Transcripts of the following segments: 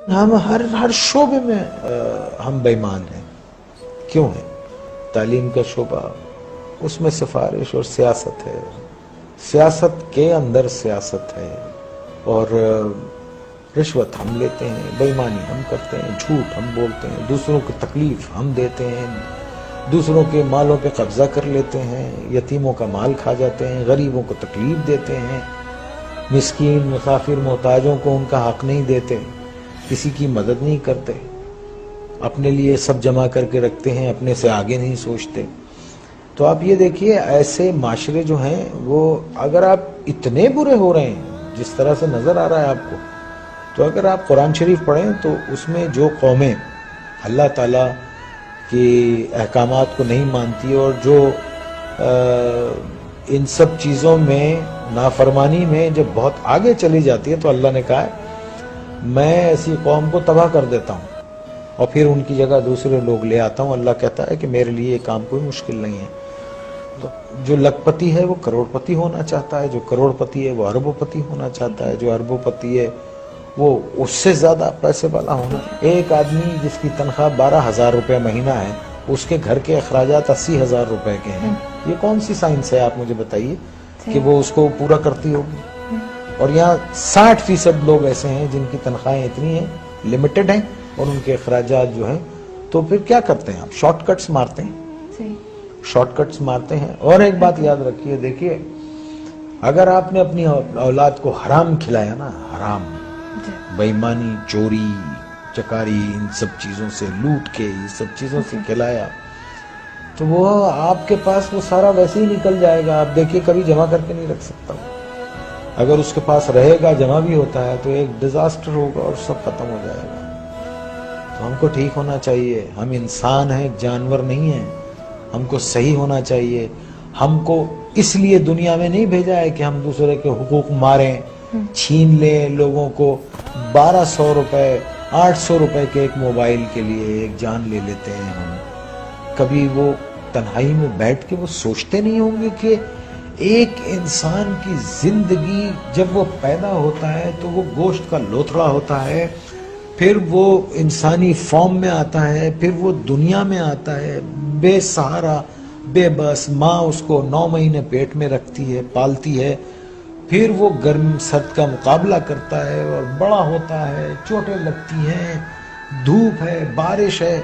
ہم ہر شعبے میں ہم بے ایمان ہیں. کیوں ہیں؟ تعلیم کا شعبہ، اس میں سفارش اور سیاست ہے، سیاست کے اندر سیاست ہے، اور رشوت ہم لیتے ہیں، بے ایمانی ہم کرتے ہیں، جھوٹ ہم بولتے ہیں، دوسروں کو تکلیف ہم دیتے ہیں، دوسروں کے مالوں پہ قبضہ کر لیتے ہیں، یتیموں کا مال کھا جاتے ہیں، غریبوں کو تکلیف دیتے ہیں، مسکین مسافر محتاجوں کو ان کا حق نہیں دیتے، کسی کی مدد نہیں کرتے، اپنے لیے سب جمع کر کے رکھتے ہیں، اپنے سے آگے نہیں سوچتے. تو آپ یہ دیکھیے ایسے معاشرے جو ہیں وہ اگر آپ اتنے برے ہو رہے ہیں جس طرح سے نظر آ رہا ہے آپ کو، تو اگر آپ قرآن شریف پڑھیں تو اس میں جو قومیں اللہ تعالیٰ کی احکامات کو نہیں مانتی اور جو ان سب چیزوں میں نافرمانی میں جب بہت آگے چلی جاتی ہے تو اللہ نے کہا ہے میں ایسی قوم کو تباہ کر دیتا ہوں اور پھر ان کی جگہ دوسرے لوگ لے آتا ہوں. اللہ کہتا ہے کہ میرے لیے یہ کام کوئی مشکل نہیں ہے. تو جو لکھ پتی ہے وہ کروڑ پتی ہونا چاہتا ہے، جو کروڑ پتی ہے وہ اربوں پتی ہونا چاہتا ہے، جو اربوں پتی ہے وہ اس سے زیادہ پیسے والا ہونا. ایک آدمی جس کی تنخواہ 12,000 روپے مہینہ ہے، اس کے گھر کے اخراجات 80,000 روپے کے ہیں. یہ کون سی سائنس ہے آپ مجھے بتائیے کہ وہ اس کو پورا کرتی ہوگی؟ اور یہاں 60% لوگ ایسے ہیں جن کی تنخواہیں اتنی ہیں، لمیٹڈ ہیں، اور ان کے اخراجات جو ہیں. تو پھر کیا کرتے ہیں آپ؟ شارٹ کٹس مارتے ہیں، شارٹ کٹس مارتے ہیں. اور ایک بات یاد رکھیے، دیکھیے اگر آپ نے اپنی اولاد کو حرام کھلایا نا، حرام، بے ایمانی، چوری چکاری، ان سب چیزوں سے لوٹ کے یہ سب چیزوں سے کھلایا، تو وہ آپ کے پاس وہ سارا ویسے ہی نکل جائے گا. آپ دیکھیے کبھی جمع کر کے نہیں رکھ سکتا. اگر اس کے پاس رہے گا، جمع بھی ہوتا ہے، تو ایک ڈیزاسٹر ہوگا اور سب ختم ہو جائے گا. تو ہم کو ٹھیک ہونا چاہیے. ہم انسان ہیں، جانور نہیں ہیں. ہم کو صحیح ہونا چاہیے. ہم کو اس لیے دنیا میں نہیں بھیجا ہے کہ ہم دوسرے کے حقوق ماریں، چھین لیں لوگوں کو. 1200 روپے 800 روپے کے ایک موبائل کے لیے ایک جان لے لیتے ہیں ہم. کبھی وہ تنہائی میں بیٹھ کے وہ سوچتے نہیں ہوں گے کہ ایک انسان کی زندگی جب وہ پیدا ہوتا ہے تو وہ گوشت کا لوتھڑا ہوتا ہے، پھر وہ انسانی فارم میں آتا ہے، پھر وہ دنیا میں آتا ہے بے سہارا، بے بس. ماں اس کو 9 مہینے پیٹ میں رکھتی ہے، پالتی ہے، پھر وہ گرم سرد کا مقابلہ کرتا ہے اور بڑا ہوتا ہے، چوٹیں لگتی ہیں، دھوپ ہے، بارش ہے،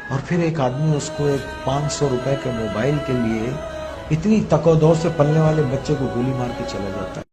اور پھر ایک آدمی اس کو ایک 500 روپے کے موبائل کے لیے اتنی تک و دو سے پلنے والے بچے کو گولی مار کے چلا جاتا ہے.